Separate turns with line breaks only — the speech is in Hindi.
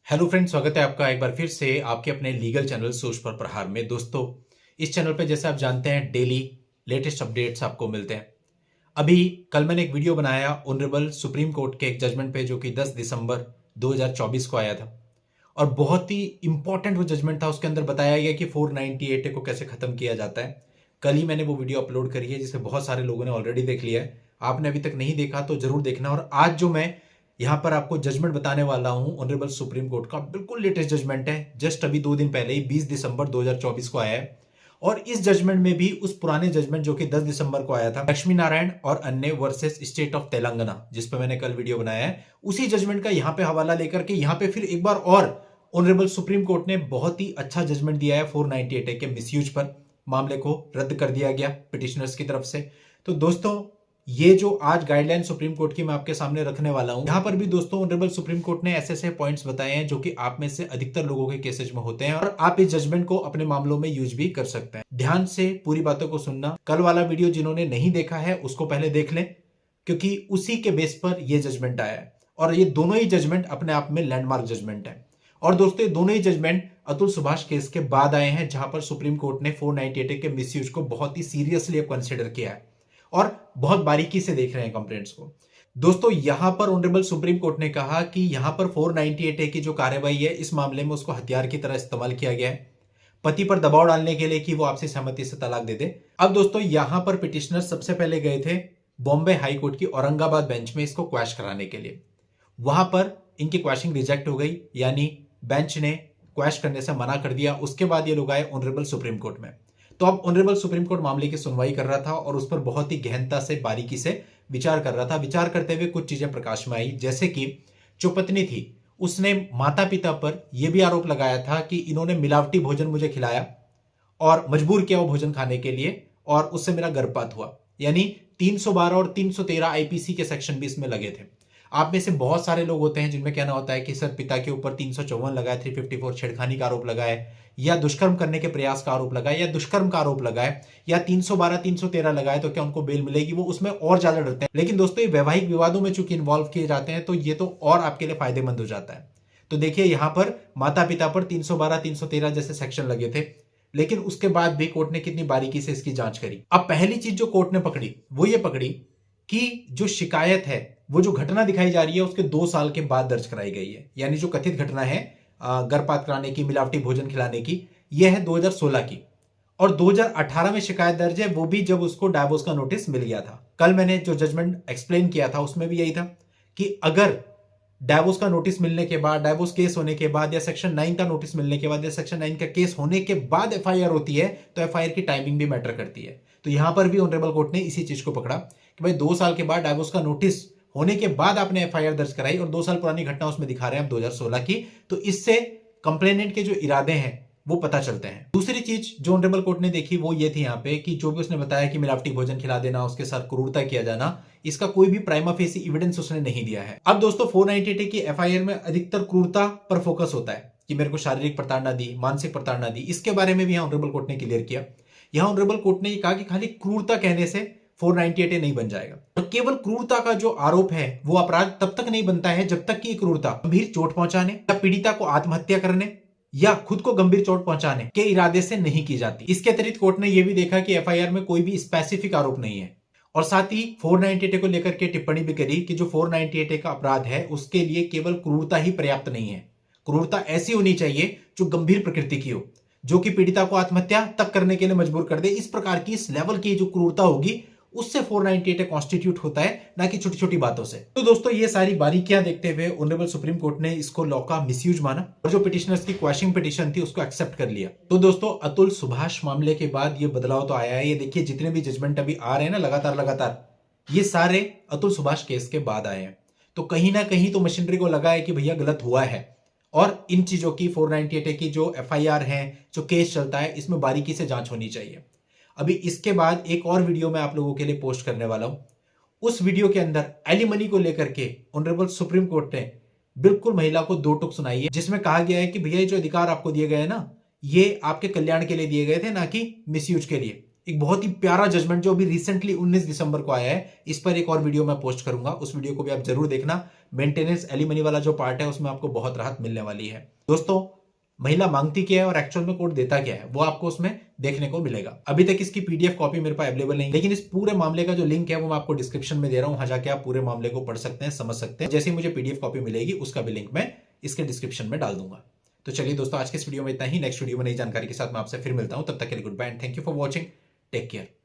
हेलो फ्रेंड्स, स्वागत है आपका एक बार फिर से आपके अपने लीगल चैनल सोच पर प्रहार में। दोस्तों, इस चैनल पे जैसे आप जानते हैं डेली लेटेस्ट अपडेट्स आपको मिलते हैं। अभी कल मैंने एक वीडियो बनाया ऑनरेबल सुप्रीम कोर्ट के एक जजमेंट पे जो कि 10 दिसंबर 2024 को आया था और बहुत ही इंपॉर्टेंट वो जजमेंट था। उसके अंदर बताया गया कि 498 को कैसे खत्म किया जाता है। कल ही मैंने वो वीडियो अपलोड करी है जिसे बहुत सारे लोगों ने ऑलरेडी देख लिया है। आपने अभी तक नहीं देखा तो जरूर देखना। और आज जो मैं यहां पर आपको जजमेंट बताने वाला हूं ऑनरेबल सुप्रीम कोर्ट का, बिल्कुल लेटेस्ट जजमेंट है। जस्ट अभी 2 दिन पहले ही 20 दिसंबर 2024 को आया है। और इस जजमेंट में भी उस पुराने जजमेंट जो कि 10 दिसंबर को आया था, लक्ष्मी नारायण और अन्य वर्सेस स्टेट ऑफ तेलंगाना, जिस पे मैंने कल वीडियो बनाया है, उसी जजमेंट का यहां पे हवाला लेकर के यहां पे फिर एक बार और ऑनरेबल सुप्रीम कोर्ट ने बहुत ही अच्छा जजमेंट दिया है। 498 के मिसयूज पर मामले को रद्द कर दिया गया पिटिशनर्स की तरफ से। तो दोस्तों, ये जो आज गाइडलाइन सुप्रीम कोर्ट की मैं आपके सामने रखने वाला हूं, यहां पर भी दोस्तों ऑनरेबल सुप्रीम कोर्ट ने ऐसे ऐसे पॉइंट्स बताए हैं जो कि आप में से अधिकतर लोगों के केसेज में होते हैं और आप इस जजमेंट को अपने मामलों में यूज भी कर सकते हैं। ध्यान से पूरी बातों को सुनना। कल वाला वीडियो जिन्होंने नहीं देखा है उसको पहले देख लें, क्योंकि उसी के बेस पर यह जजमेंट आया है और ये दोनों ही जजमेंट अपने आप में लैंडमार्क जजमेंट है। और दोस्तों, ये दोनों ही जजमेंट अतुल सुभाष केस के बाद आए हैं, जहां पर सुप्रीम कोर्ट ने 498 के मिसयूज को बहुत ही सीरियसली कंसिडर किया है और बहुत बारीकी से देख रहे हैं कंप्लेंट्स को। दोस्तों, यहां पर ऑनरेबल सुप्रीम कोर्ट ने कहा कि यहां पर 498 की जो कार्रवाई है, इस मामले में उसको हथियार की तरह इस्तेमाल किया गया है पति पर दबाव डालने के लिए कि वो आपसी सहमति से तलाक दे दे। अब दोस्तों, यहां पर पिटिशनर सबसे पहले गए थे बॉम्बे हाई कोर्ट की औरंगाबाद बेंच में इसको क्वैश कराने के लिए। वहां पर इनकी क्वैशिंग रिजेक्ट हो गई, यानी बेंच ने क्वैश करने से मना कर दिया। उसके बाद ये लोग आए ऑनरेबल सुप्रीम कोर्ट में। तो अब ऑनरेबल सुप्रीम कोर्ट मामले की सुनवाई कर रहा था और उस पर बहुत ही गहनता से बारीकी से विचार कर रहा था। विचार करते हुए कुछ चीजें प्रकाश में आई, जैसे कि जो पत्नी थी उसने माता पिता पर यह भी आरोप लगाया था कि इन्होंने मिलावटी भोजन मुझे खिलाया और मजबूर किया वो भोजन खाने के लिए और उससे मेरा गर्भपात हुआ। यानी 312 और 313 आईपीसी के सेक्शन भी इसमें लगे थे। आप में से बहुत सारे लोग होते हैं जिनमें कहना होता है कि सर, पिता के ऊपर 354 लगाए, 354 छेड़खानी का आरोप लगाए, या दुष्कर्म करने के प्रयास का आरोप लगाए, या दुष्कर्म का आरोप लगाए, या 312 313 लगाए, तो क्या उनको बेल मिलेगी? वो उसमें और ज्यादा डरते हैं। लेकिन दोस्तों, ये वैवाहिक विवादों में चूंकि इन्वॉल्व किए जाते हैं तो ये तो और आपके लिए फायदेमंद हो जाता है। तो देखिए, यहां पर माता पिता पर 312 313 जैसे सेक्शन लगे थे, लेकिन उसके बाद भी कोर्ट ने कितनी बारीकी से इसकी जांच करी। अब पहली चीज जो कोर्ट ने पकड़ी वो ये पकड़ी कि जो शिकायत है, वो जो घटना दिखाई जा रही है, उसके 2 साल के बाद दर्ज कराई गई है। यानी जो कथित घटना है गर्भपात कराने की, मिलावटी भोजन खिलाने की, यह है 2016 की। और 2018 में शिकायत दर्ज है, वो भी जब उसको डाइवोर्स का नोटिस मिल गया था। कल मैंने जो जजमेंट एक्सप्लेन किया था उसमें भी यही था कि अगर डाइवोर्स का नोटिस मिलने के बाद, डाइवोर्स केस होने के बाद, या सेक्शन 9 का नोटिस मिलने के बाद, या सेक्शन 9 का केस होने के बाद एफआईआर होती है, तो एफआईआर की टाइमिंग भी मैटर करती है। तो यहां पर भी ऑनरेबल कोर्ट ने इसी चीज को पकड़ा कि भाई 2 साल के बाद डाइवोर्स का नोटिस होने के बाद आपने एफआईआर दर्ज कराई और 2 साल पुरानी घटना उसमें दिखा रहे हैं आप 2016 की, तो इससे कंप्लेनेंट के जो इरादे हैं वो पता चलते हैं। दूसरी चीज जो ऑनरेबल कोर्ट ने देखी वो ये थी यहाँ पे कि जो भी उसने बताया कि मिलावटी भोजन खिला देना, उसके साथ क्रूरता किया जाना, इसका कोई भी प्राइमा फेसी एविडेंस उसने नहीं दिया है। अब दोस्तों, 498 की एफआईआर में अधिकतर क्रूरता पर फोकस होता है कि मेरे को शारीरिक प्रताड़ना दी, मानसिक प्रताड़ना दी। इसके बारे में भी यहाँ ऑनरेबल कोर्ट ने क्लियर किया। यहां ऑनरेबल कोर्ट ने कहा कि खाली क्रूरता कहने से 498 नहीं बन जाएगा। और केवल क्रूरता का जो आरोप है वो अपराध तब तक नहीं बनता है जब तक कि क्रूरता गंभीर चोट पहुंचाने या पीड़िता को आत्महत्या करने या खुद को गंभीर चोट पहुंचाने के इरादे से नहीं की जाती। इसके अतिरिक्त कोर्ट ने यह भी देखा कि एफआईआर में कोई भी स्पेसिफिक आरोप नहीं है। और साथ ही 498 को लेकर के टिप्पणी भी करी कि जो 498 का अपराध है उसके लिए केवल क्रूरता ही पर्याप्त नहीं है। क्रूरता ऐसी होनी चाहिए जो गंभीर प्रकृति की हो, जो कि पीड़िता को आत्महत्या तक करने के लिए मजबूर कर दे। इस प्रकार की, इस लेवल की जो क्रूरता होगी उससे 498 कॉन्स्टिट्यूट होता है, ना कि छोटी छोटी बातों से। तो दोस्तों, ये सारी बारीकियां देखते हुए ऑनरेबल सुप्रीम कोर्ट ने इसको लॉ का मिसयूज माना और जो पिटिशनर्स की क्वैशिंग पिटीशन थी उसको एक्सेप्ट कर लिया। तो दोस्तों, अतुल सुभाष मामले के बाद ये बदलाव तो आया है। ये देखिए, जितने भी जजमेंट अभी आ रहे हैं ना लगातार, ये सारे अतुल सुभाष केस के बाद आए हैं। तो कहीं ना कहीं तो मशीनरी को लगा है कि भैया गलत हुआ है और इन चीजों की 498 की जो एफआईआर है, जो केस चलता है, इसमें बारीकी से जांच होनी चाहिए। अभी इसके बाद एक और वीडियो मैं आप लोगों के लिए पोस्ट करने वाला हूं। उस वीडियो के अंदर एलिमनी को लेकर के ऑनरेबल सुप्रीम कोर्ट ने बिल्कुल महिला को 2 टुक सुनाई है, जिसमें कहा गया है कि भैया जो अधिकार आपको दिए गए ना, ये आपके कल्याण के लिए दिए गए थे, ना कि मिसयूज के लिए। एक बहुत ही प्यारा जजमेंट जो अभी रिसेंटली 19 दिसंबर को आया है, इस पर एक और वीडियो मैं पोस्ट करूंगा, उस वीडियो को भी आप जरूर देखना। मेंटेनेंस एलिमनी वाला जो पार्ट है उसमें आपको बहुत राहत मिलने वाली है। दोस्तों, महिला मांगती क्या है और एक्चुअल में कोर्ट देता क्या है वो आपको उसमें देखने को मिलेगा। अभी तक इसकी पीडीएफ कॉपी मेरे पास अवेलेबल नहीं, लेकिन इस पूरे मामले का जो लिंक है वो मैं आपको डिस्क्रिप्शन में दे रहा हूं, वहां जाके आप पूरे मामले को पढ़ सकते हैं, समझ सकते हैं। जैसे ही मुझे पीडीएफ कॉपी मिलेगी उसका भी लिंक मैं इसके डिस्क्रिप्शन में डाल दूंगा। तो चलिए दोस्तों, आज के इस वीडियो में इतना ही। नेक्स्ट वीडियो में नई जानकारी के साथ मैं आपसे फिर मिलता हूं, तब तक के लिए goodbye and thank you for watching. Take care.